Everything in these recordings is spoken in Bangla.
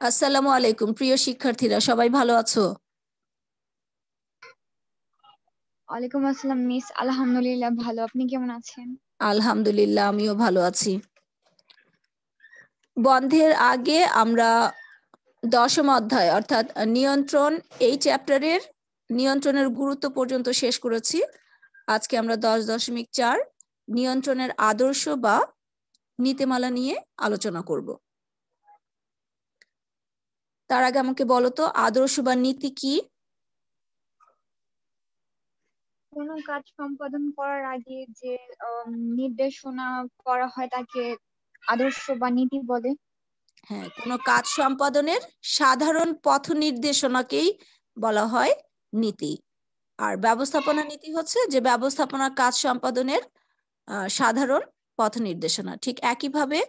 আসসালামু আলাইকুম প্রিয় শিক্ষার্থীরা, সবাই ভালো আছো? ওয়ালাইকুম আসসালাম মিস, আলহামদুলিল্লাহ ভালো। আপনি কেমন আছেন? আলহামদুলিল্লাহ, আমিও ভালো আছি। বন্ধের আগে আমরা 10ম অধ্যায় অর্থাৎ নিয়ন্ত্রণ এই চ্যাপ্টারের নিয়ন্ত্রণের গুরুত্ব পর্যন্ত শেষ করেছি। আজকে আমরা 10.4 নিয়ন্ত্রণের আদর্শ বা নীতিমালা নিয়ে আলোচনা করব। তার আগে আমাকে বলো তো, আদর্শ বা নীতি কি? কোনো কাজ সম্পাদন করার আগে যে নির্দেশনা করা হয় তাকে আদর্শ বা নীতি বলে। হ্যাঁ, কোনো কাজ সম্পাদনের সাধারণ পথ নির্দেশনাকেই বলা হয় নীতি। আর ব্যবস্থাপনা নীতি হচ্ছে যে ব্যবস্থাপনা কাজ সম্পাদনের সাধারণ পথ নির্দেশনা। ঠিক একইভাবে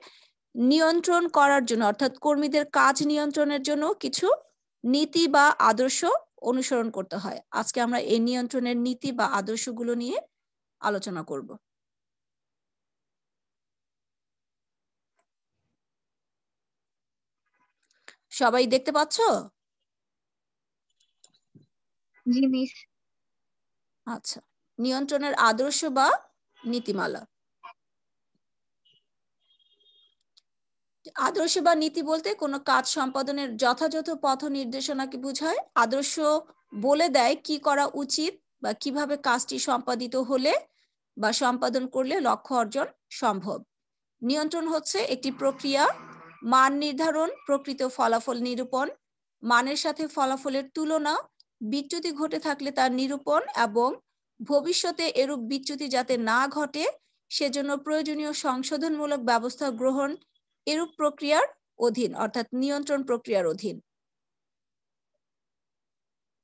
নিয়ন্ত্রণ করার জন্য অর্থাৎ কর্মীদের কাজ নিয়ন্ত্রণের জন্য কিছু নীতি বা আদর্শ অনুসরণ করতে হয়। আজকে আমরা এই নিয়ন্ত্রণের নীতি বা আদর্শগুলো নিয়ে আলোচনা করব। সবাই দেখতে পাচ্ছ? জি মিস। আচ্ছা, নিয়ন্ত্রণের আদর্শ বা নীতিমালা। আদর্শ বা নীতি বলতে কোনো কাজ সম্পাদনের যথাযথ পথ নির্দেশনাকে বোঝায়। আদর্শ বলে দেয় কি করা উচিত বা কিভাবে কাজটি সম্পাদিত হলে বা সম্পাদন করলে লক্ষ্য অর্জন সম্ভব। নিয়ন্ত্রণ হচ্ছে একটি প্রক্রিয়া, মান নির্ধারণ, প্রকৃত ফলাফল নিরূপণ, মানের সাথে ফলাফলের তুলনা, বিচ্যুতি ঘটে থাকলে তার নিরূপণ এবং ভবিষ্যতে এরূপ বিচ্যুতি যাতে না ঘটে সেজন্য প্রয়োজনীয় সংশোধনমূলক ব্যবস্থা গ্রহণ এরূপ প্রক্রিয়ার অধীন অর্থাৎ নিয়ন্ত্রণ প্রক্রিয়ার অধীন।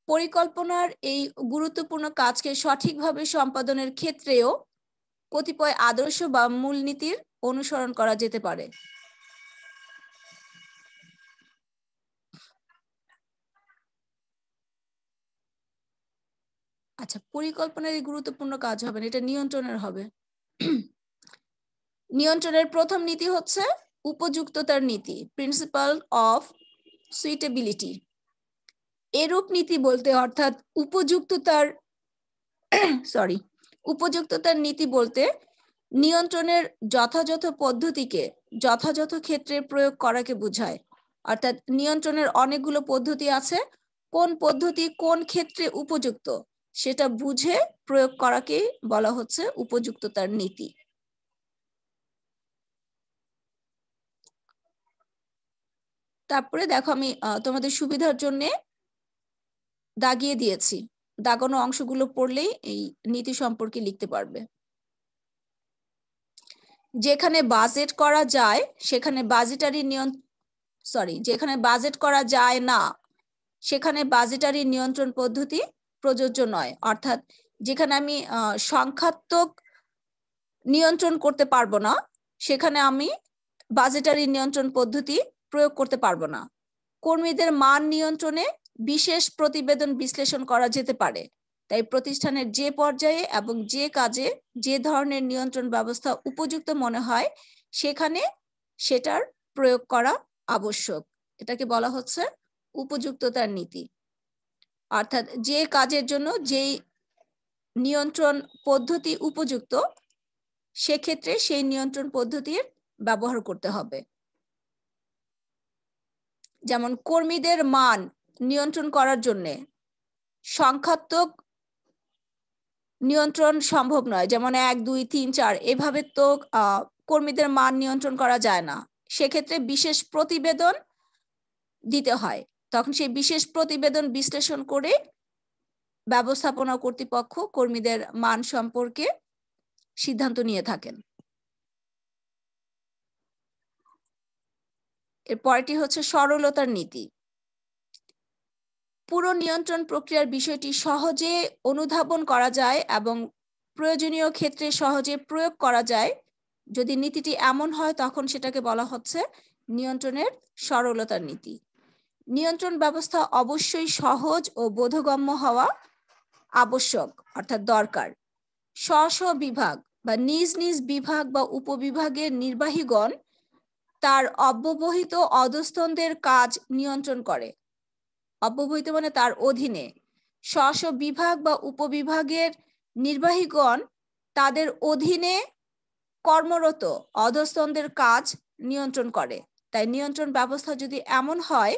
পরিকল্পনার এই গুরুত্বপূর্ণ কাজকে সঠিকভাবে সম্পাদনের ক্ষেত্রেও কতিপয় আদর্শ বা মূলনীতির অনুসরণ করা যেতে পারে। আচ্ছা, পরিকল্পনার এই গুরুত্বপূর্ণ কাজ হবে না, এটা নিয়ন্ত্রণের হবে। নিয়ন্ত্রণের প্রথম নীতি হচ্ছে উপযুক্ততার নীতি, প্রিন্সিপাল অফ সুইটেবিলিটি। এরূপ নীতি বলতে অর্থাৎ উপযুক্ততার নীতি বলতে নিয়ন্ত্রণের যথাযথ পদ্ধতিকে যথাযথ ক্ষেত্রে প্রয়োগ করাকে বোঝায়। অর্থাৎ নিয়ন্ত্রণের অনেকগুলো পদ্ধতি আছে, কোন পদ্ধতি কোন ক্ষেত্রে উপযুক্ত সেটা বুঝে প্রয়োগ করাকে বলা হচ্ছে উপযুক্ততার নীতি। তারপরে দেখো, আমি তোমাদের সুবিধার জন্য দাগিয়ে দিয়েছি, দাগানো অংশগুলো পড়লেই এই নীতি সম্পর্কে লিখতে পারবে। যেখানে বাজেট করা যায় সেখানে যেখানে বাজেট করা যায় না সেখানে বাজেটারি নিয়ন্ত্রণ পদ্ধতি প্রযোজ্য নয়। অর্থাৎ যেখানে আমি সংখ্যাত্মক নিয়ন্ত্রণ করতে পারবো না সেখানে আমি বাজেটারি নিয়ন্ত্রণ পদ্ধতি প্রয়োগ করতে পারবো না। কর্মীদের মান নিয়ন্ত্রণে বিশেষ প্রতিবেদন বিশ্লেষণ করা যেতে পারে। তাই প্রতিষ্ঠানের যে পর্যায়ে এবং যে কাজে যে ধরনের নিয়ন্ত্রণ ব্যবস্থা উপযুক্ত মনে হয় সেখানে সেটার প্রয়োগ করা আবশ্যক। এটাকে বলা হচ্ছে উপযুক্ততার নীতি। অর্থাৎ যে কাজের জন্য যেই নিয়ন্ত্রণ পদ্ধতি উপযুক্ত সেক্ষেত্রে সেই নিয়ন্ত্রণ পদ্ধতির ব্যবহার করতে হবে। যেমন কর্মীদের মান নিয়ন্ত্রণ করার জন্য সংখ্যাত্মক নিয়ন্ত্রণ সম্ভব নয়, যেমন 1 2 3 4 এভাবে তো কর্মীদের মান নিয়ন্ত্রণ করা যায় না। সেক্ষেত্রে বিশেষ প্রতিবেদন দিতে হয়, তখন সেই বিশেষ প্রতিবেদন বিশ্লেষণ করে ব্যবস্থাপনা কর্তৃপক্ষ কর্মীদের মান সম্পর্কে সিদ্ধান্ত নিয়ে থাকেন। এর পরেরটি হচ্ছে সরলতার নীতি। পুরো নিয়ন্ত্রণ প্রক্রিয়ার বিষয়টি সহজে অনুধাবন করা যায় এবং প্রয়োজনীয় ক্ষেত্রে সহজে প্রয়োগ করা যায়। যদি নীতিটি এমন হয় তখন সেটাকে বলা হচ্ছে নিয়ন্ত্রণের সরলতার নীতি। নিয়ন্ত্রণ ব্যবস্থা অবশ্যই সহজ ও বোধগম্য হওয়া আবশ্যক অর্থাৎ দরকার। স্ব স্ব বিভাগ বা নিজ নিজ বিভাগ বা উপবিভাগের নির্বাহীগণ তার অব্যবহিত অধস্তনদের কাজ নিয়ন্ত্রণ করে। অব্যবহিত মানে তার অধীনে। স্ব বিভাগ বা উপবিভাগের নির্বাহীগণ তাদের অধীনে কর্মরত অধস্তনদের কাজ নিয়ন্ত্রণ করে। তাই নিয়ন্ত্রণ ব্যবস্থা যদি এমন হয়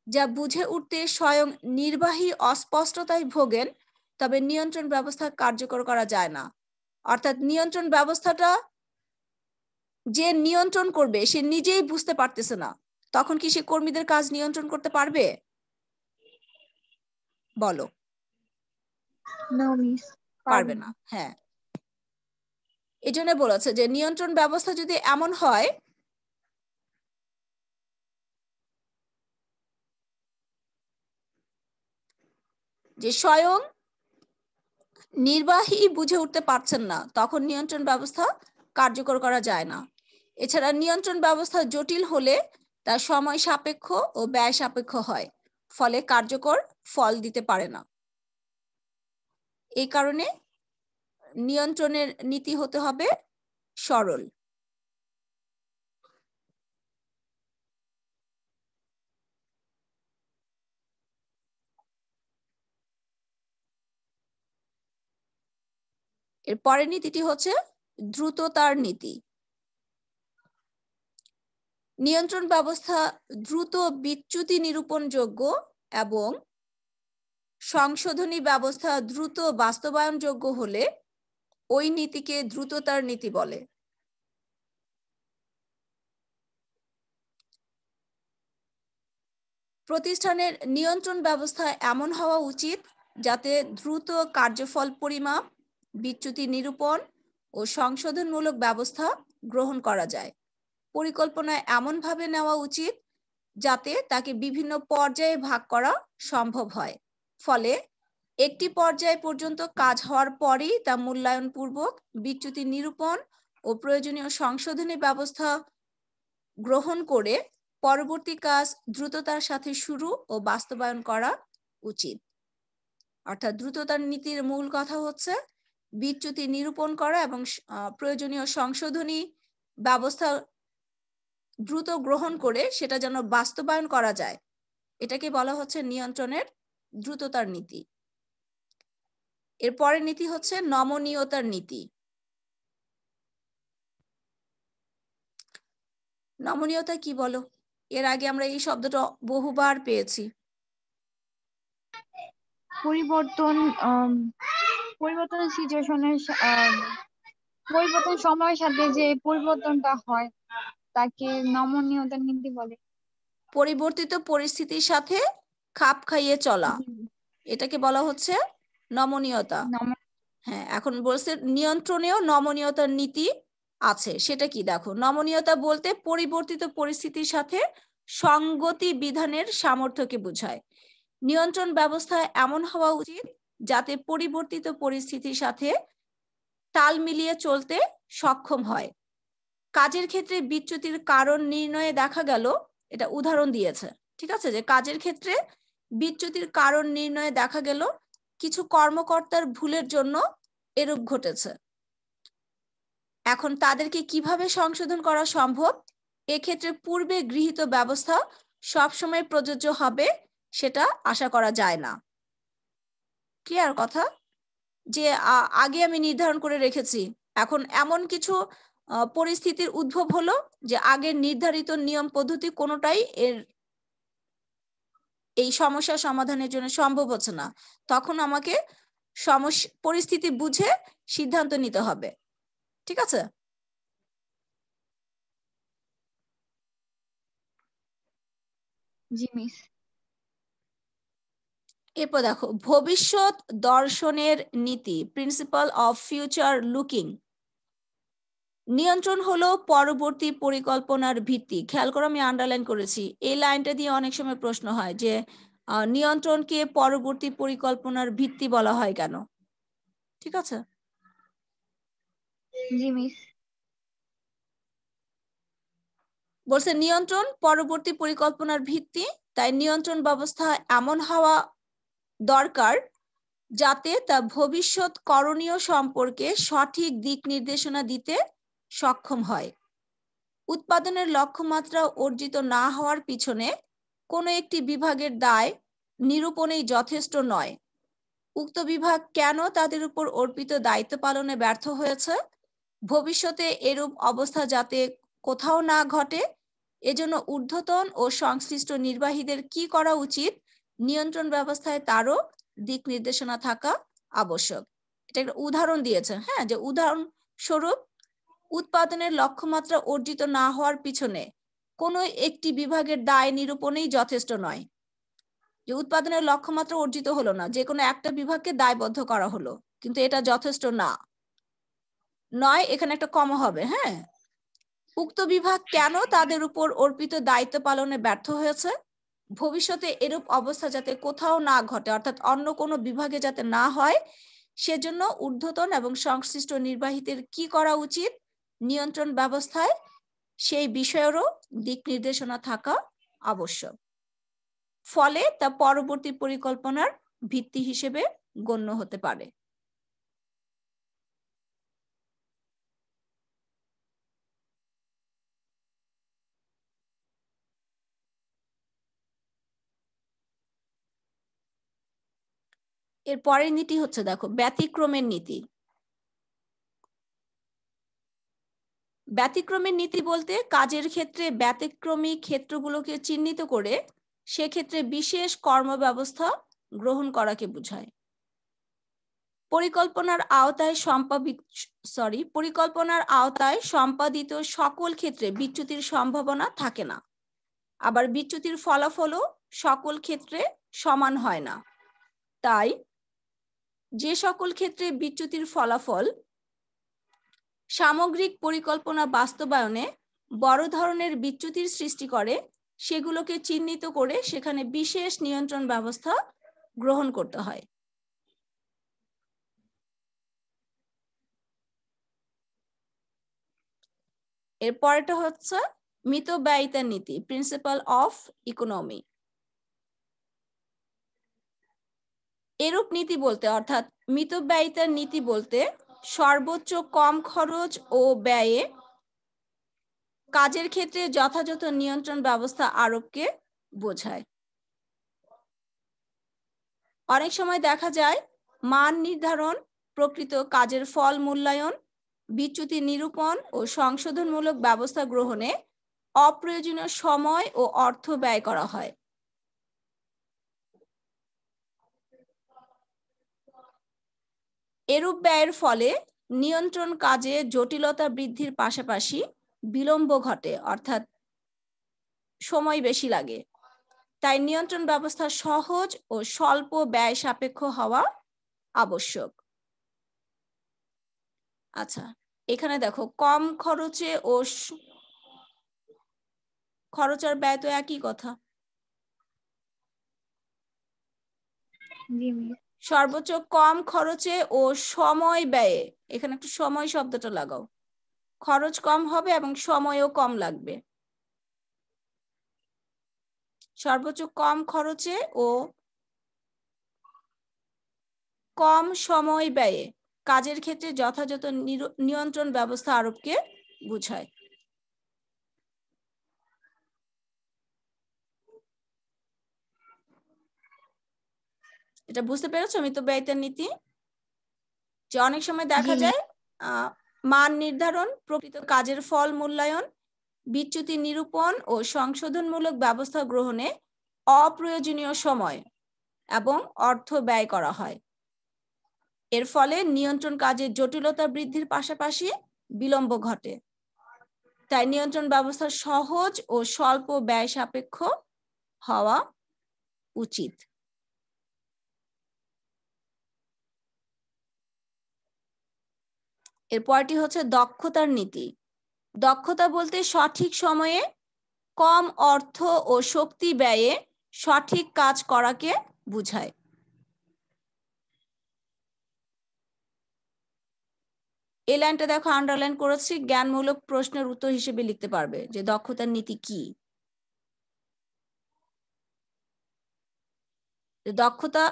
যা বুঝে উঠতে স্বয়ং নির্বাহী অস্পষ্টতায় ভোগেন, তবে নিয়ন্ত্রণ ব্যবস্থা কার্যকর করা যায় না। অর্থাৎ নিয়ন্ত্রণ ব্যবস্থাটা যে নিয়ন্ত্রণ করবে সে নিজেই বুঝতে পারতেছে না, তখন কি সে কর্মীদের কাজ নিয়ন্ত্রণ করতে পারবে? বলো। নো মিস, পারবে না। হ্যাঁ, এই জন্য বলেছে যে নিয়ন্ত্রণ ব্যবস্থা যদি এমন হয় যে স্বয়ং নির্বাহী বুঝে উঠতে পারছেন না, তখন নিয়ন্ত্রণ ব্যবস্থা কার্যকর করা যায় না। এছাড়া নিয়ন্ত্রণ ব্যবস্থা জটিল হলে তা সময় সাপেক্ষ ও ব্যয় সাপেক্ষ হয়, ফলে কার্যকর ফল দিতে পারে না। এই কারণে নিয়ন্ত্রণের নীতি হতে হবে সরল। এর পরের নীতিটি হচ্ছে দ্রুততার নীতি। নিয়ন্ত্রণ ব্যবস্থা দ্রুত বিচ্যুতি নিরূপণযোগ্য এবং সংশোধনী ব্যবস্থা দ্রুত বাস্তবায়নযোগ্য হলে ওই নীতিকে দ্রুততার নীতি বলে। প্রতিষ্ঠানের নিয়ন্ত্রণ ব্যবস্থা এমন হওয়া উচিত যাতে দ্রুত কার্যফল পরিমাপ, বিচ্যুতি নিরূপণ ও সংশোধনমূলক ব্যবস্থা গ্রহণ করা যায়। পরিকল্পনা এমনভাবে নেওয়া উচিত যাতে তাকে বিভিন্ন পর্যায়ে ভাগ করা সম্ভব হয়, ফলে একটি পর্যায় পর্যন্ত কাজ হওয়ার পরেই তা মূল্যায়নপূর্বক বিচ্যুতি নিরূপণ ও প্রয়োজনীয় সংশোধনী ব্যবস্থা গ্রহণ করে পরবর্তী কাজ দ্রুততার সাথে শুরু ও বাস্তবায়ন করা উচিত। অর্থাৎ দ্রুততার নীতির মূল কথা হচ্ছে বিচ্যুতি নিরূপণ করা এবং প্রয়োজনীয় সংশোধনী ব্যবস্থা দ্রুত গ্রহণ করে সেটা যেন বাস্তবায়ন করা যায়, এটাকে বলা হচ্ছে নিয়ন্ত্রণের দ্রুততার নীতি। এর পরের নীতি হচ্ছে নমনীয়তার নীতি। নমনীয়তা কি বলো? এর আগে আমরা এই শব্দটা বহুবার পেয়েছি। পরিবর্তন সিচুয়েশনের পরিবর্তন সময়ের সাথে যে পরিবর্তনটা হয় তাকে নমনীয়তার নীতি বলে। পরিবর্তিত পরিস্থিতির সাথে খাপ খাইয়ে চলা, এটাকে বলা হচ্ছে নমনীয়তা। হ্যাঁ, এখন বলছে নিয়ন্ত্রণেও নমনীয়তার নীতি আছে। সেটা কি দেখো, নমনীয়তা বলতে পরিবর্তিত পরিস্থিতির সাথে সঙ্গতি বিধানের সামর্থ্যকে বোঝায়। নিয়ন্ত্রণ ব্যবস্থা এমন হওয়া উচিত যাতে পরিবর্তিত পরিস্থিতির সাথে তাল মিলিয়ে চলতে সক্ষম হয়। কাজের ক্ষেত্রে বিচ্যুতির কারণ নির্ণয়ে দেখা গেল, এটা উদাহরণ দিয়েছে, ঠিক আছে, যে কাজের ক্ষেত্রে বিচ্যুতির কারণ নির্ণয়ে দেখা গেল কিছু কর্মকর্তার ভুলের জন্য এরূপ ঘটেছে। এখন তাদেরকে কিভাবে সংশোধন করা সম্ভব, এক্ষেত্রে পূর্বে গৃহীত ব্যবস্থা সবসময় প্রযোজ্য হবে সেটা আশা করা যায় না। ক্লিয়ার কথা? যে আগে আমি নির্ধারণ করে রেখেছি, এখন এমন কিছু পরিস্থিতির উদ্ভব হলো যে আগের নির্ধারিত নিয়ম পদ্ধতি কোনোটাই এই সমস্যা সমাধানের জন্য সম্ভব হচ্ছে না, তখন আমাকে পরিস্থিতি বুঝে সিদ্ধান্ত নিতে হবে। ঠিক আছে? জি মিস। এরপর দেখো ভবিষ্যৎ দর্শনের নীতি, প্রিন্সিপাল অফ ফিউচার লুকিং। নিয়ন্ত্রণ হলো পরবর্তী পরিকল্পনার ভিত্তি। খেয়াল করো আমি আন্ডারলাইন করেছি, এই লাইনটা দিয়ে অনেক সময় প্রশ্ন হয় যে নিয়ন্ত্রণকে পরবর্তী পরিকল্পনার ভিত্তি বলা হয় কেন? ঠিক আছে? জি মিস। বলছে নিয়ন্ত্রণ পরবর্তী পরিকল্পনার ভিত্তি, তাই নিয়ন্ত্রণ ব্যবস্থা এমন হওয়া দরকার যাতে তা ভবিষ্যৎ করণীয় সম্পর্কে সঠিক দিক নির্দেশনা দিতে সক্ষম হয়। উৎপাদনের লক্ষ্যমাত্রা অর্জিত না হওয়ার পিছনে কোনো একটি বিভাগের দায় নিরূপণেই যথেষ্ট নয়। উক্ত বিভাগ কেন তাদের উপর অর্পিত দায়িত্ব পালনে ব্যর্থ হয়েছে, ভবিষ্যতে এরূপ অবস্থা যাতে কোথাও না ঘটে এজন্য ঊর্ধ্বতন ও সংশ্লিষ্ট নির্বাহীদের কি করা উচিত, নিয়ন্ত্রণ ব্যবস্থায় তারও দিক নির্দেশনা থাকা আবশ্যক। এটা একটা উদাহরণ দিয়েছে, হ্যাঁ, যে উদাহরণস্বরূপ উৎপাদনের লক্ষ্যমাত্রা অর্জিত না হওয়ার পিছনে কোনো একটি বিভাগের দায় নিরূপণেই যথেষ্ট নয়। যে উৎপাদনের লক্ষ্যমাত্রা অর্জিত হলো না, যে কোনো একটা বিভাগকে দায়বদ্ধ করা হলো, কিন্তু এটা যথেষ্ট না নয়, এখানে একটা কমা হবে। হ্যাঁ, উক্ত বিভাগ কেন তাদের উপর অর্পিত দায়িত্ব পালনে ব্যর্থ হয়েছে, ভবিষ্যতে এরূপ অবস্থা যাতে কোথাও না ঘটে, অর্থাৎ অন্য কোনো বিভাগে যাতে না হয় সেজন্য ঊর্ধ্বতন এবং সংশ্লিষ্ট নির্বাহীদের কি করা উচিত, নিয়ন্ত্রণ ব্যবস্থায় সেই বিষয়েরও দিক নির্দেশনা থাকা আবশ্যক। ফলে তা পরবর্তী পরিকল্পনার ভিত্তি হিসেবে গণ্য হতে পারে। এর পরের নীতি হচ্ছে, দেখো, ব্যতিক্রমের নীতি। ব্যতিক্রমের নীতি বলতে কাজের ক্ষেত্রে ব্যতিক্রমী ক্ষেত্রগুলোকে চিহ্নিত করে সেক্ষেত্রে বিশেষ কর্মব্যবস্থা গ্রহণ করাকে বোঝায়। পরিকল্পনার আওতায় সম্পাদিত সকল ক্ষেত্রে বিচ্যুতির সম্ভাবনা থাকে না, আবার বিচ্যুতির ফলাফলও সকল ক্ষেত্রে সমান হয় না। তাই যে সকল ক্ষেত্রে বিচ্যুতির ফলাফল সামগ্রিক পরিকল্পনা বাস্তবায়নে বড় ধরনের বিচ্যুতির সৃষ্টি করে সেগুলোকে চিহ্নিত করে সেখানে বিশেষ নিয়ন্ত্রণ ব্যবস্থা গ্রহণ করতে হয়। এরপরটা হচ্ছে মিতব্যয়িতার নীতি, প্রিন্সিপাল অফ ইকোনমি। এরূপ নীতি বলতে, অর্থাৎ মিতব্যয়িতার নীতি বলতে সর্বোচ্চ কম খরচ ও ব্যয়ে কাজের ক্ষেত্রে যথাযথ নিয়ন্ত্রণ ব্যবস্থা আরোপকে বোঝায়। অনেক সময় দেখা যায় মান নির্ধারণ, প্রকৃত কাজের ফল মূল্যায়ন, বিচ্যুতি নিরূপণ ও সংশোধনমূলক ব্যবস্থা গ্রহণে অপ্রয়োজনীয় সময় ও অর্থ ব্যয় করা হয়। এরূপ ব্যয়ের ফলে নিয়ন্ত্রণ কাজে জটিলতা বৃদ্ধির পাশাপাশি বিলম্ব ঘটে, অর্থাৎ সময় বেশি লাগে। তাই নিয়ন্ত্রণ ব্যবস্থা সহজ ও স্বল্প ব্যয় সাপেক্ষ হওয়া আবশ্যক। আচ্ছা, এখানে দেখো, কম খরচে ও খরচ আর ব্যয় তো একই কথা। সর্বোচ্চ কম খরচে ও সময় ব্যয়ে, এখানে একটু সময় শব্দটা লাগাও, খরচ কম হবে এবং সময়ও কম লাগবে। সর্বোচ্চ কম খরচে ও কম সময় ব্যয়ে কাজের ক্ষেত্রে যথাযথ নিয়ন্ত্রণ ব্যবস্থা আরোপকে বোঝায়। এটা বুঝতে পেরেছো মিতব্যয়িতার নীতি? যে অনেক সময় দেখা যায় মান নির্ধারণ, প্রকৃত কাজের ফল মূল্যায়ন, বিচ্যুতি নিরূপণ ও সংশোধনমূলক ব্যবস্থা গ্রহণে অপ্রয়োজনীয় সময় এবং অর্থ ব্যয় করা হয়। এর ফলে নিয়ন্ত্রণ কাজের জটিলতা বৃদ্ধির পাশাপাশি বিলম্ব ঘটে। তাই নিয়ন্ত্রণ ব্যবস্থা সহজ ও স্বল্প ব্যয় সাপেক্ষ হওয়া উচিত। এরপরটি হচ্ছে দক্ষতার নীতি। দক্ষতা বলতে সঠিক সময়ে কম অর্থ ও শক্তি ব্যয়ে সঠিক কাজ করাকে বোঝায়। এই লাইনটা দেখো আন্ডারলাইন করেছি, জ্ঞানমূলক প্রশ্নের উত্তর হিসেবে লিখতে পারবে যে দক্ষতার নীতি কি। দক্ষতা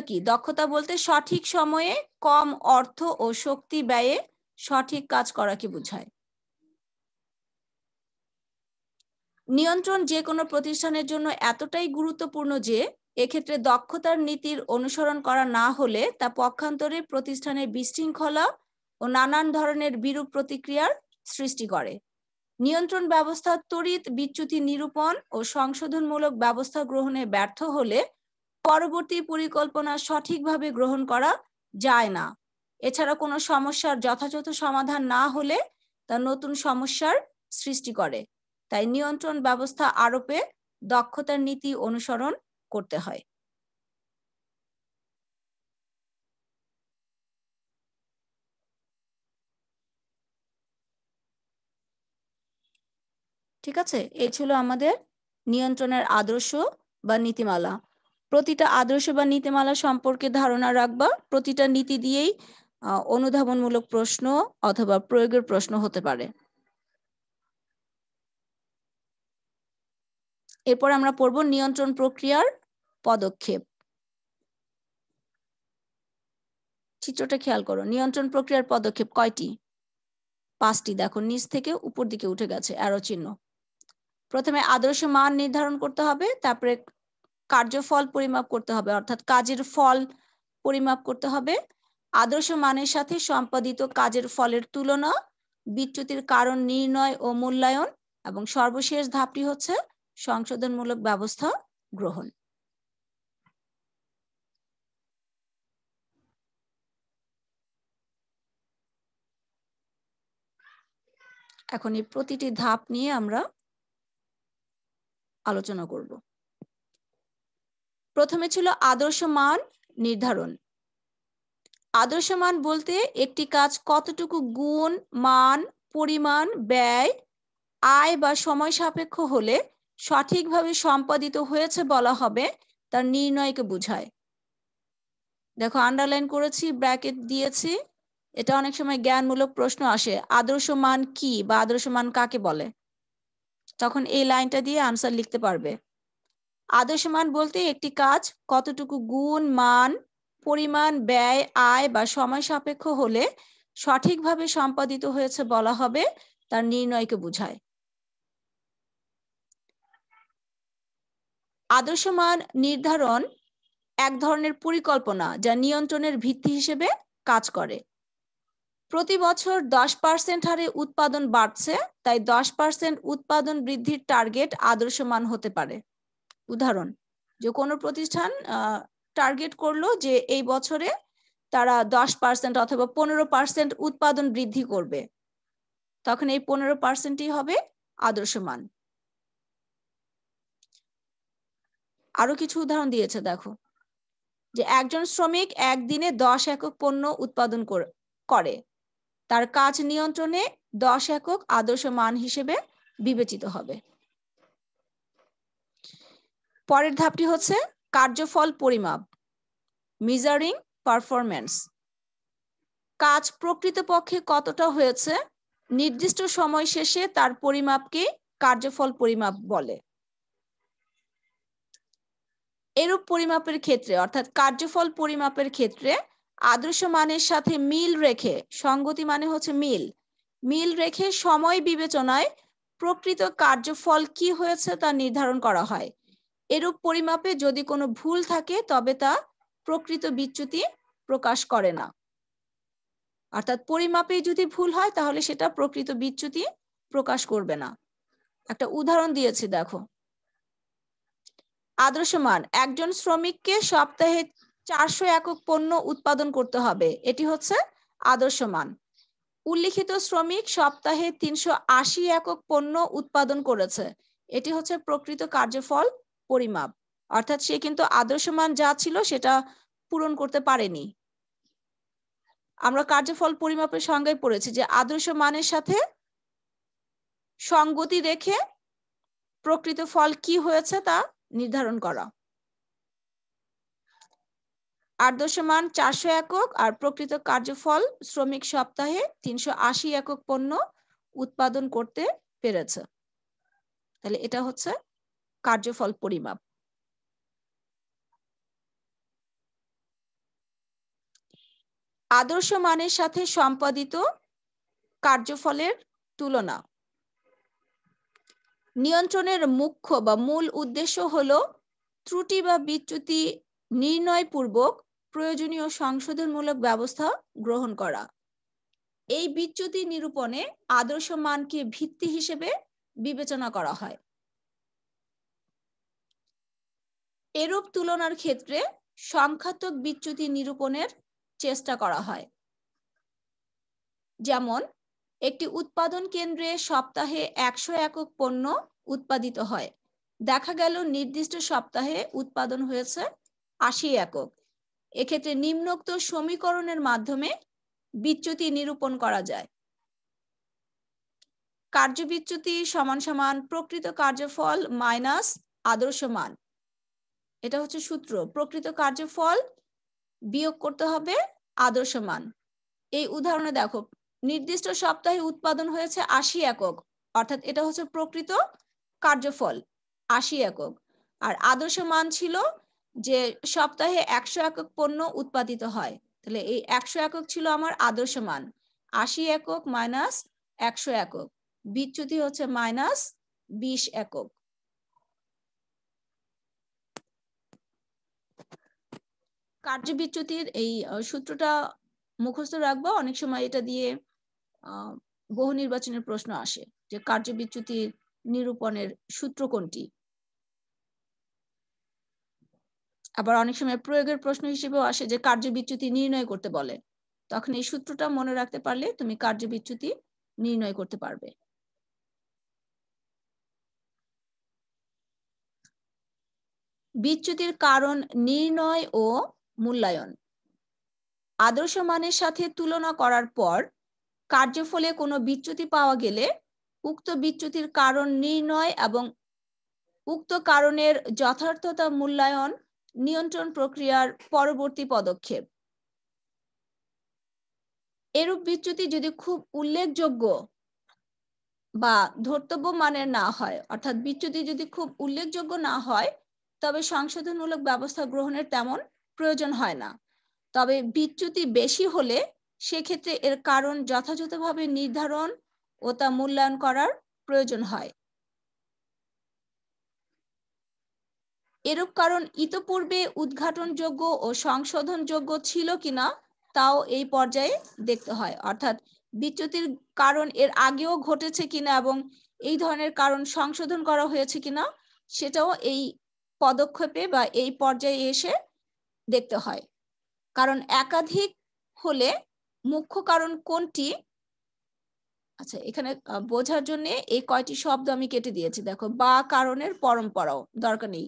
কি? দক্ষতা বলতে সঠিক সময়ে কম অর্থ ও শক্তি ব্যয়ে সঠিক কাজ করাকে বোঝায়। নিয়ন্ত্রণ যে কোনো প্রতিষ্ঠানের জন্য এতটাই গুরুত্বপূর্ণ যে এক্ষেত্রে দক্ষতার নীতির অনুসরণ করা না হলে তা পক্ষান্তরে প্রতিষ্ঠানে বিশৃঙ্খলা ও নানান ধরনের বিরূপ প্রতিক্রিয়ার সৃষ্টি করে। নিয়ন্ত্রণ ব্যবস্থা তড়িৎ বিচ্যুতি নিরূপণ ও সংশোধনমূলক ব্যবস্থা গ্রহণে ব্যর্থ হলে পরবর্তী পরিকল্পনা সঠিকভাবে গ্রহণ করা যায় না। এছাড়া কোনো সমস্যার যথাযথ সমাধান না হলে তা নতুন সমস্যার সৃষ্টি করে। তাই নিয়ন্ত্রণ ব্যবস্থা আরোপে দক্ষতার নীতি অনুসরণ করতে হয়। ঠিক আছে, এই ছিল আমাদের নিয়ন্ত্রণের আদর্শ বা নীতিমালা। প্রতিটা আদর্শ বা নীতিমালা সম্পর্কে ধারণা রাখবা। প্রতিটা নীতি দিয়েই অনুধাবনমূলক প্রশ্ন অথবা প্রয়োগের প্রশ্ন হতে পারে। এরপর আমরা পড়ব নিয়ন্ত্রণ প্রক্রিয়ার পদক্ষেপ। চিত্রটা খেয়াল করো। নিয়ন্ত্রণ প্রক্রিয়ার পদক্ষেপ কয়টি? 5টি। দেখো নিচ থেকে উপর দিকে উঠে গেছে অ্যারো চিহ্ন। প্রথমে আদর্শ মান নির্ধারণ করতে হবে, তারপরে কার্যফল পরিমাপ করতে হবে, অর্থাৎ কাজের ফল পরিমাপ করতে হবে, আদর্শ মানের সাথে সম্পাদিত কাজের ফলের তুলনা, বিচ্যুতির কারণ নির্ণয় ও মূল্যায়ন, এবং সর্বশেষ ধাপটি হচ্ছে সংশোধনমূলক ব্যবস্থা গ্রহণ। এখন এই প্রতিটি ধাপ নিয়ে আমরা আলোচনা করব। প্রথমে ছিল আদর্শ মান নির্ধারণ। আদর্শ মান বলতে একটি কাজ কতটুকু গুণ, মান, পরিমাণ, ব্যয়, আয় বা সময় সাপেক্ষ হলে সঠিকভাবে সম্পাদিত হয়েছে বলা হবে তার নির্ণয়কে বোঝায়। দেখো আন্ডারলাইন করেছি, ব্র্যাকেট দিয়েছি। এটা অনেক সময় জ্ঞানমূলক প্রশ্ন আসে, আদর্শ মান কি বা আদর্শ মান কাকে বলে? তখন এই লাইনটা দিয়ে আনসার লিখতে পারবে। আদর্শ মান বলতে একটি কাজ কতটুকু গুণ, মান, পরিমাণ, ব্যয়, আয় বা সময় সাপেক্ষ হলে সঠিকভাবে সম্পাদিত হয়েছে বলা হবে তার নির্ণয়কে বোঝায়। আদর্শ মান নির্ধারণ এক ধরনের পরিকল্পনা যা নিয়ন্ত্রণের ভিত্তি হিসেবে কাজ করে। প্রতি বছর 10% হারে উৎপাদন বাড়ছে, তাই 10% উৎপাদন বৃদ্ধির টার্গেট আদর্শ মান হতে পারে। উদাহরণ, যে কোনো প্রতিষ্ঠান টার্গেট করলো যে এই বছরে তারা 10% অথবা 15% উৎপাদন বৃদ্ধি করবে, তখন এই 15%ই হবে আদর্শ মান। আরো কিছু উদাহরণ দিয়েছে দেখো, যে একজন শ্রমিক একদিনে 10 একক পণ্য উৎপাদন করে, তার কাজ নিয়ন্ত্রণে 10 একক আদর্শ মান হিসেবে বিবেচিত হবে। পরের ধাপটি হচ্ছে কার্যফল পরিমাপ, মেজারিং পারফরম্যান্স। কাজ প্রকৃতপক্ষে কতটা হয়েছে নির্দিষ্ট সময় শেষে তার পরিমাপকে কার্যফল পরিমাপ বলে। এরূপ পরিমাপের ক্ষেত্রে অর্থাৎ কার্যফল পরিমাপের ক্ষেত্রে আদর্শ মানের সাথে মিল রেখে, সঙ্গতি মানে হচ্ছে মিল রেখে সময় বিবেচনায় প্রকৃত কার্যফল কি হয়েছে তা নির্ধারণ করা হয়। এরূপ পরিমাপে যদি কোনো ভুল থাকে তবে তা প্রকৃত বিচ্যুতি প্রকাশ করে না। অর্থাৎ পরিমাপে যদি ভুল হয় তাহলে সেটা প্রকৃত বিচ্যুতি প্রকাশ করবে না। একটা উদাহরণ দিয়েছি দেখো, আদর্শ মান একজন শ্রমিককে সপ্তাহে 400 একক পণ্য উৎপাদন করতে হবে, এটি হচ্ছে আদর্শ মান। উল্লিখিত শ্রমিক সপ্তাহে 380 একক পণ্য উৎপাদন করেছে, এটি হচ্ছে প্রকৃত কার্যফল পরিমাপ। অর্থাৎ সে কিন্তু আদর্শ মান যা ছিল সেটা পূরণ করতে পারেনি। আমরা কার্যফল পরিমাপের সংজ্ঞায় পড়েছি যে আদর্শ মানের সাথে সঙ্গতি রেখে প্রকৃত ফল কি হয়েছে তা নির্ধারণ করা। আদর্শ মান 400 একক আর প্রকৃত কার্যফল শ্রমিক সপ্তাহে 380 একক পণ্য উৎপাদন করতে পেরেছে, তাহলে এটা হচ্ছে কার্যফল পরিমাপ। আদর্শ মানের সাথে সম্পাদিত কার্যফলের তুলনা, নিয়ন্ত্রণের মুখ্য বা মূল উদ্দেশ্য হলো ত্রুটি বা বিচ্যুতি নির্ণয় পূর্বক প্রয়োজনীয় সংশোধনমূলক ব্যবস্থা গ্রহণ করা। এই বিচ্যুতি নিরূপণে আদর্শ মানকে ভিত্তি হিসেবে বিবেচনা করা হয়। এরূপ তুলনার ক্ষেত্রে সংখ্যাত্মক বিচ্যুতি নিরূপণের চেষ্টা করা হয়। যেমন একটি উৎপাদন কেন্দ্রে সপ্তাহে 100 একক পণ্য উৎপাদিত হয়, দেখা গেল নির্দিষ্ট সপ্তাহে উৎপাদন হয়েছে 80 একক। এক্ষেত্রে নিম্নোক্ত সমীকরণের মাধ্যমে বিচ্যুতি নিরূপণ করা যায়। কার্য বিচ্যুতি সমান সমান প্রকৃত কার্যফল মাইনাস আদর্শ মান। এটা হচ্ছে সূত্র, প্রকৃত কার্যফল বিয়োগ করতে হবে আদর্শ মান। এই উদাহরণে দেখো, নির্দিষ্ট সপ্তাহে উৎপাদন হয়েছে 80 একক, অর্থাৎ এটা হচ্ছে প্রকৃত কার্যফল 80 একক। আর আদর্শ মান ছিল যে সপ্তাহে 100 একক পণ্য উৎপাদিত হয়, তাহলে এই 100 একক ছিল আমার আদর্শ মান। 80 একক মাইনাস 100 একক, বিচ্যুতি হচ্ছে মাইনাস 20 একক। কার্য বিচ্যুতির এই সূত্রটা মুখস্থ রাখবো, অনেক সময় এটা দিয়ে বহু নির্বাচনের প্রশ্ন আসে যে কার্য বিচ্যুতির নিরূপণের সূত্র কোনটি। আবার অনেক সময় প্রয়োগের প্রশ্ন হিসেবেও আসে যে কার্য বিচ্যুতি নির্ণয় করতে বলে, তখন এই সূত্রটা মনে রাখতে পারলে তুমি কার্য বিচ্যুতি নির্ণয় করতে পারবে। বিচ্যুতির কারণ নির্ণয় ও মূল্যায়ন। আদর্শ মানের সাথে তুলনা করার পর কার্যফলে কোনো বিচ্যুতি পাওয়া গেলে উক্ত বিচ্যুতির কারণ নির্ণয় এবং উক্ত কারণের যথার্থতা মূল্যায়ন নিয়ন্ত্রণ প্রক্রিয়ার পরবর্তী পদক্ষেপ। এরূপ বিচ্যুতি যদি খুব উল্লেখযোগ্য বা ধর্তব্য মানের না হয়, অর্থাৎ বিচ্যুতি যদি খুব উল্লেখযোগ্য না হয়, তবে সংশোধনমূলক ব্যবস্থা গ্রহণের তেমন প্রয়োজন হয় না। তবে বিচ্যুতি বেশি হলে সেক্ষেত্রে এর কারণ যথাযথভাবে নির্ধারণ ও তা মূল্যায়ন করার প্রয়োজন হয়। এরূপ কারণ ইতপূর্বে উদ্ঘাটনযোগ্য ও সংশোধনযোগ্য ছিল কিনা তাও এই পর্যায়ে দেখতে হয়, অর্থাৎ বিচ্যুতির কারণ এর আগেও ঘটেছে কিনা এবং এই ধরনের কারণ সংশোধন করা হয়েছে কিনা সেটাও এই পদক্ষেপে বা এই পর্যায়ে এসে দেখতে হয়। কারণ একাধিক হলে মুখ্য কারণ কোনটি, আচ্ছা এখানে বোঝার জন্য এই কয়টি শব্দ আমি কেটে দিয়েছি, দেখো বা কারণের পরম্পরাও দরকার নেই,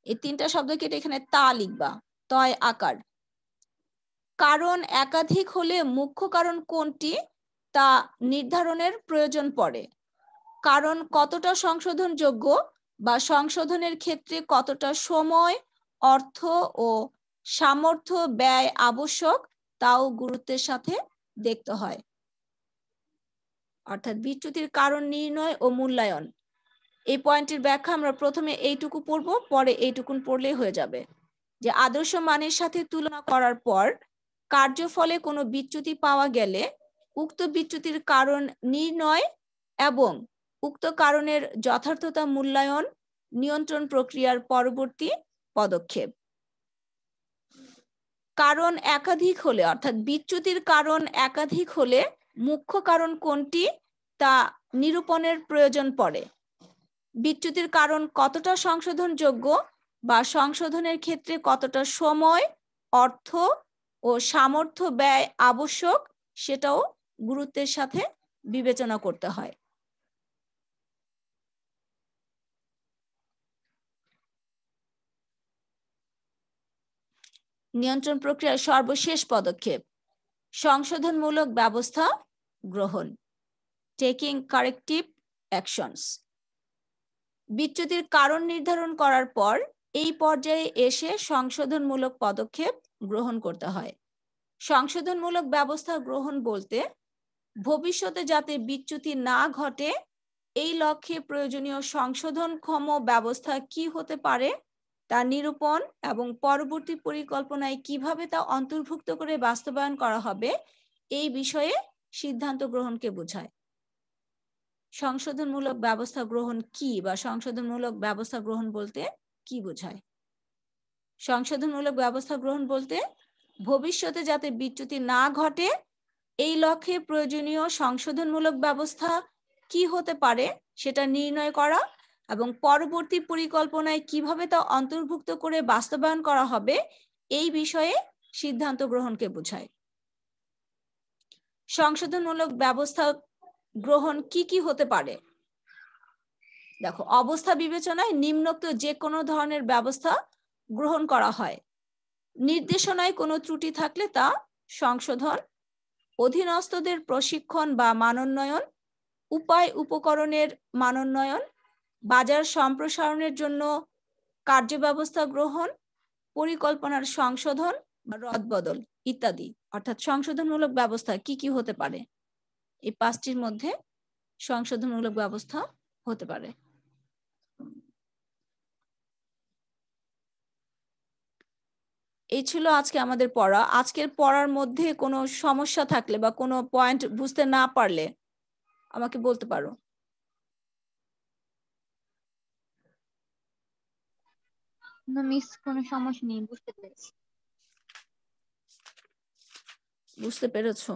এই তিনটা শব্দ কেটে এখানে তা লিখবা, তয় আকার। কারণ একাধিক হলে মুখ্য কারণ কোনটি তা নির্ধারণের প্রয়োজন পড়ে। কারণ কতটা সংশোধনযোগ্য বা সংশোধনের ক্ষেত্রে কতটা সময়, অর্থ ও সামর্থ্য ব্যয় আবশ্যক তাও গুরুত্বের সাথে দেখতে হয়। অর্থাৎ বিচ্যুতির কারণ নির্ণয় ও মূল্যায়ন, এই পয়েন্টের ব্যাখ্যা আমরা প্রথমে এইটুকু পড়বো, পরে এইটুকুন পড়লেই হয়ে যাবে। যে আদর্শ মানের সাথে তুলনা করার পর কার্যফলে কোনো বিচ্যুতি পাওয়া গেলে উক্ত বিচ্যুতির কারণ নির্ণয় এবং উক্ত কারণের যথার্থতা মূল্যায়ন নিয়ন্ত্রণ প্রক্রিয়ার পরবর্তী পদক্ষেপ। কারণ একাধিক হলে, অর্থাৎ বিচ্যুতির কারণ একাধিক হলে মুখ্য কারণ কোনটি তা নিরূপণের প্রয়োজন পড়ে। বিচ্যুতির কারণ কতটা সংশোধনযোগ্য বা সংশোধনের ক্ষেত্রে কতটা সময়, অর্থ ও সামর্থ্য ব্যয় আবশ্যক সেটাও গুরুত্বের সাথে বিবেচনা করতে হয়। নিয়ন্ত্রণ প্রক্রিয়ার সর্বশেষ পদক্ষেপ সংশোধনমূলক ব্যবস্থা গ্রহণ, টেকিং কারেক্টিভ অ্যাকশনস। বিচ্যুতির কারণ নির্ধারণ করার পর এই পর্যায়ে এসে সংশোধনমূলক পদক্ষেপ গ্রহণ করতে হয়। সংশোধনমূলক ব্যবস্থা গ্রহণ বলতে ভবিষ্যতে যাতে বিচ্যুতি না ঘটে এই লক্ষ্যে প্রয়োজনীয় সংশোধনক্ষম ব্যবস্থা কি হতে পারে তা নিরূপণ এবং পরবর্তী পরিকল্পনায় কিভাবে তা অন্তর্ভুক্ত করে বাস্তবায়ন করা হবে এই বিষয়ে সিদ্ধান্ত গ্রহণকে বোঝায়। সংশোধনমূলক ব্যবস্থা গ্রহণ কি বা সংশোধনমূলক ব্যবস্থা গ্রহণ বলতে কি বোঝায়? সংশোধনমূলক ব্যবস্থা গ্রহণ বলতে ভবিষ্যতে যাতে বিচ্যুতি না ঘটে এই লক্ষ্যে প্রয়োজনীয় সংশোধনমূলক ব্যবস্থা কি হতে পারে সেটা নির্ণয় করা এবং পরবর্তী পরিকল্পনায় কিভাবে তা অন্তর্ভুক্ত করে বাস্তবায়ন করা হবে এই বিষয়ে সিদ্ধান্ত গ্রহণকে বোঝায়। সংশোধনমূলক ব্যবস্থা গ্রহণ কি হতে পারে? দেখো, অবস্থা বিবেচনায় নিম্নোক্ত যে কোনো ধরনের ব্যবস্থা গ্রহণ করা হয়। নির্দেশনায় কোনো ত্রুটি থাকলে তা সংশোধন, অধীনস্থদের প্রশিক্ষণ বা মানোন্নয়ন, উপায় উপকরণের মানোন্নয়ন, বাজার সম্প্রসারণের জন্য কার্যব্যবস্থা গ্রহণ, পরিকল্পনার সংশোধন বা রদবদল ইত্যাদি। অর্থাৎ সংশোধনমূলক ব্যবস্থা কি হতে পারে? এই পাঁচটির মধ্যে সংশোধনমূলক ব্যবস্থা হতে পারে। এই ছিল আজকে আমাদের পড়া। আজকের পড়ার মধ্যে কোনো সমস্যা থাকলে বা কোনো পয়েন্ট বুঝতে না পারলে আমাকে বলতে পারো। না মিস, কোনো সমস্যা নেই, বুঝতে পেরেছি। বুঝতে পেরেছো?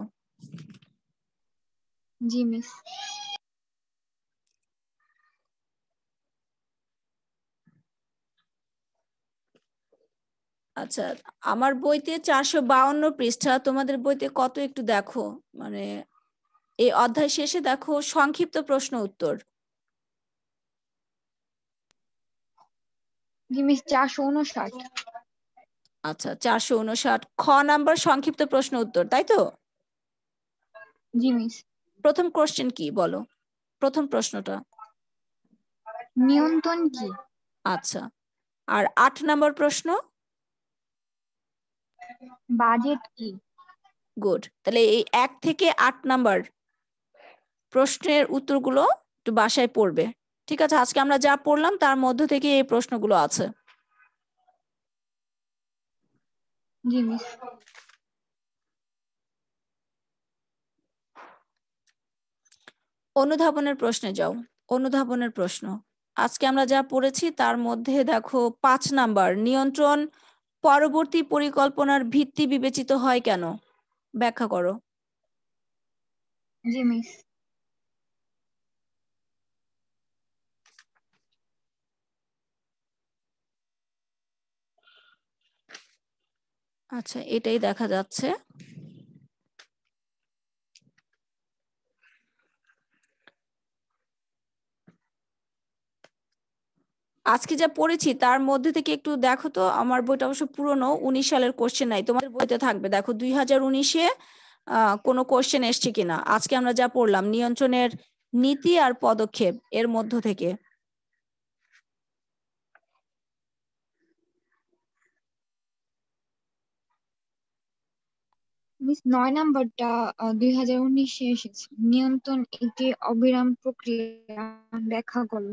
জি মিস। আচ্ছা, আমার বইতে 452 পৃষ্ঠা, তোমাদের বইতে কত একটু দেখো, মানে এই অধ্যায় শেষে দেখো সংক্ষিপ্ত প্রশ্ন উত্তর। জি মিস, 459। আচ্ছা, 459 খ নাম্বার সংক্ষিপ্ত প্রশ্ন উত্তর, তাই তো? জি মিস। প্রথম কোশ্চেন কি বলো, প্রথম প্রশ্নটা? নিয়ন্ত্রণ কি? আচ্ছা, আর 8 নাম্বার প্রশ্ন? বাজেট কি? গুড। তাহলে এই 1 থেকে 8 নাম্বার প্রশ্নের উত্তরগুলো একটু বাসায় পড়বে। ঠিক আছে, আজকে আমরা যা পড়লাম তার মধ্য থেকে এই প্রশ্নগুলো আছে। জি মিস। অনুধাবনের প্রশ্নে যাও। অনুধাবনের প্রশ্ন আজকে আমরা যা পড়েছি তার মধ্যে দেখো 5 নাম্বার, নিয়ন্ত্রণ পরবর্তী পরিকল্পনার ভিত্তি বিবেচিত হয় কেন, ব্যাখ্যা করো। জি মিস। আচ্ছা, এটাই দেখা যাচ্ছে। আজকে যা পড়েছি তার মধ্যে থেকে একটু দেখো তো, আমার বইটা অবশ্য পুরনো, 19 সালের কোশ্চেন নাই, তোমাদের বইতে থাকবে, দেখো 2019-এ কোনো কোশ্চেন এসছে কিনা। আজকে আমরা যা পড়লাম নিয়ন্ত্রণের নীতি আর পদক্ষেপ এর মধ্য থেকে। মিস 9 নাম্বারটা 2019-এ এসেছে। নিয়ন্ত্রণ একটি অবিরাম প্রক্রিয়া, ব্যাখ্যা করো।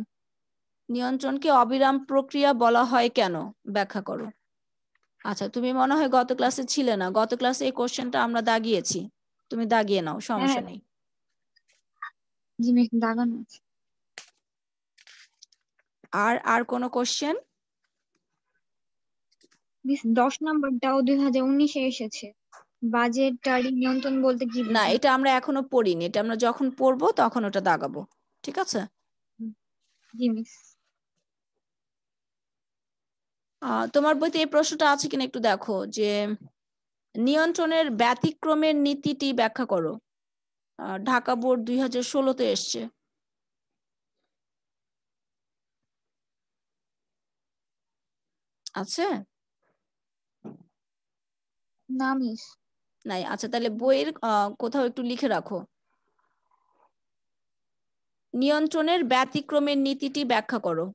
নিয়ন্ত্রণকে অবিরাম প্রক্রিয়া বলা হয় কেন, ব্যাখ্যা করো। আচ্ছা, তুমি মনে হয় গত ক্লাসে ছিলে না, গত ক্লাসে এই কোশ্চেনটা আমরা দাগিয়েছি, তুমি দাগিয়ে নাও, সমস্যা হ্যাঁ নেই। জি মিস, দাগানো আছে। আর কোনো কোশ্চেন? মিস 10 নাম্বারটাও 2019-এ এসেছে। বাজেটারি নিয়ন্ত্রণ বলতে কি না, বোঝায়? এটা আমরা এখনো পড়িনি, এটা আমরা যখন পড়বো তখন ওটা দাগাবো। ঠিক আছে। জি মিস। তোমার বইতে এই প্রশ্নটা আছে কিনা একটু দেখো, যে নিয়ন্ত্রণের ব্যতিক্রমের নীতিটি ব্যাখ্যা করো। ঢাকা বোর্ড 2016-তে এসছে। আছে? না মিস। নাই? আচ্ছা, তাহলে বইয়ের কোথাও একটু লিখে রাখো, নিয়ন্ত্রণের ব্যতিক্রমের নীতিটি ব্যাখ্যা করো।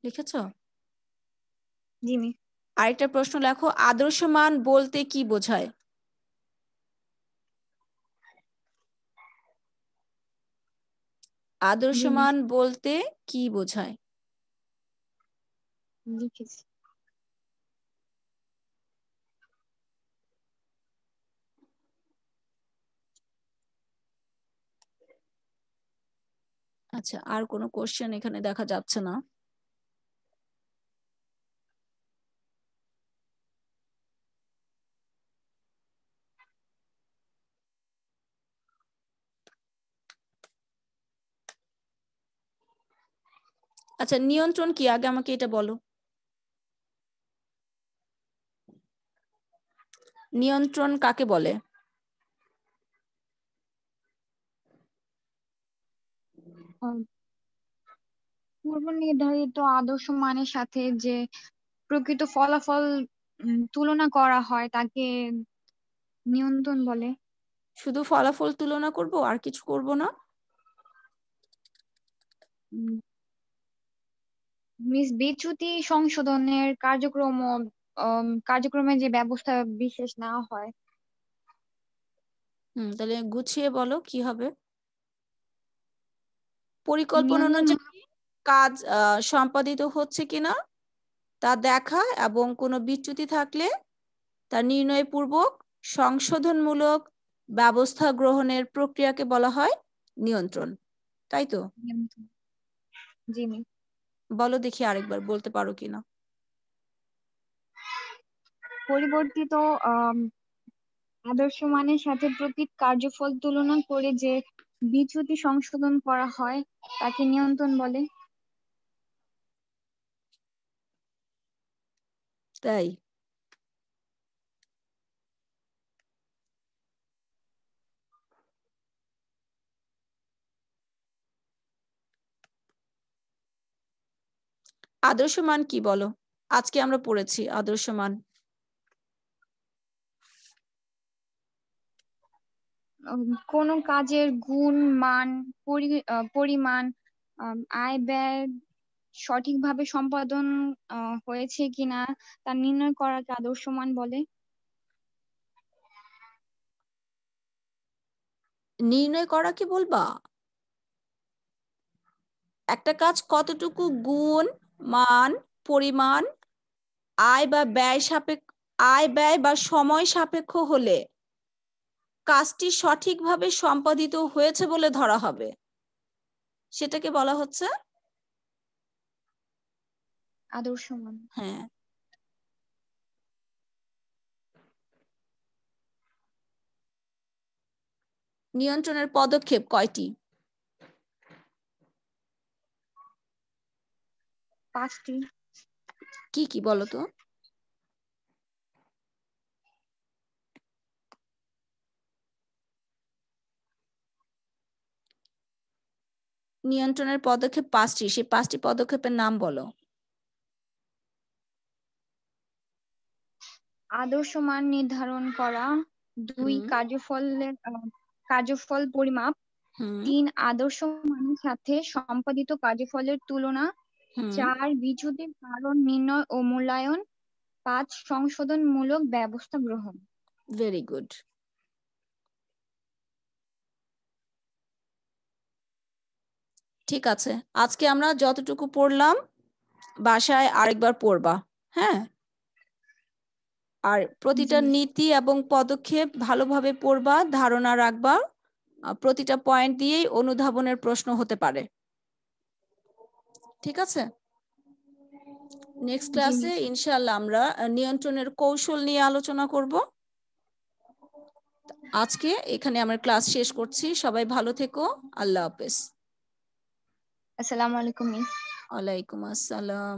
লিখেছো? জি মিস। আরেকটা প্রশ্ন লেখো, আদর্শমান বলতে কি বোঝায়। জি মিস, আদর্শমান বলতে কি বোঝায়? লিখেছি। আচ্ছা, আর কোনো কোশ্চেন এখানে দেখা যাচ্ছে না। আচ্ছা, নিয়ন্ত্রণ কি আগে আমাকে এটা বলো। নিয়ন্ত্রণ কাকে বলে? পূর্ব নির্ধারিত আদর্শ মানের সাথে যে প্রকৃত ফলাফল তুলনা করা হয় তাকে নিয়ন্ত্রণ বলে। শুধু ফলাফল তুলনা করব, আর কিছু করব না? বিচ্যুতি সংশোধনের কার্যক্রমে যে ব্যবস্থা বিশেষ নেওয়া হয়। তাহলে গুছিয়ে বলো কি হবে। পরিকল্পনা নিয়ন্ত্রণ অনুযায়ী কাজ সম্পাদিত হচ্ছে কিনা তা দেখা এবং কোনো বিচ্যুতি থাকলে তা নির্ণয়পূর্বক সংশোধনমূলক ব্যবস্থা গ্রহণের প্রক্রিয়াকে বলা হয় নিয়ন্ত্রণ, তাই তো? জি মিস। বলো দেখি আরেকবার বলতে পারো কিনা। পরিবর্তিত আদর্শ মানের সাথে প্রকৃত কার্যফল তুলনা করে যে বিচ্যুতি সংশোধন করা হয় তাকে নিয়ন্ত্রণ বলে। তাই? আদর্শ মান কি বলো? আজকে আমরা পড়েছি আদর্শ মান। কোন কাজের গুণ, মান, পরিমাণ, আয় ব্যয় সঠিকভাবে সম্পাদন হয়েছে কিনা তা নির্ণয় করাকে আদর্শ মান বলে। নির্ণয় করা কি বলবা? একটা কাজ কতটুকু গুণ, মান, পরিমাণ, আয় ব্যয় বা সময় সাপেক্ষ হলে কাজটি সঠিকভাবে সম্পাদিত হয়েছে বলে ধরা হবে, সেটাকে বলা হচ্ছে আদর্শ মান। হ্যাঁ। নিয়ন্ত্রণের পদক্ষেপ কয়টি? 5টি। কি কি বলো তো? নিয়ন্ত্রণের পদক্ষেপ 5টি, সেই 5টি পদক্ষেপের নাম বলো। আদর্শ মান নির্ধারণ করা, 2 কার্যফল পরিমাপ, 3 আদর্শ মানের সাথে সম্পাদিত কার্যফলের তুলনা, 4 বিচ্যুতির কারণ নির্ণয় ও মূল্যায়ন, 5 সংশোধনমূলক ব্যবস্থা গ্রহণ। Very good. ঠিক আছে, আজকে আমরা যতটুকু পড়লাম বাসায় আরেকবার পড়বা, হ্যাঁ? আর প্রতিটা নীতি এবং পদক্ষেপ ভালোভাবে পড়বা, ধারণা রাখবা। প্রতিটা পয়েন্ট দিয়েই অনুধাবনের প্রশ্ন হতে পারে, ঠিক আছে? নেক্সট ক্লাসে ইনশাআল্লাহ আমরা নিয়ন্ত্রণের কৌশল নিয়ে আলোচনা করব। আজকে এখানে আমার ক্লাস শেষ করছি। সবাই ভালো থেকো। আল্লাহ হাফেজ। আসসালামু আলাইকুম মিস। ওয়ালাইকুম আসসালাম।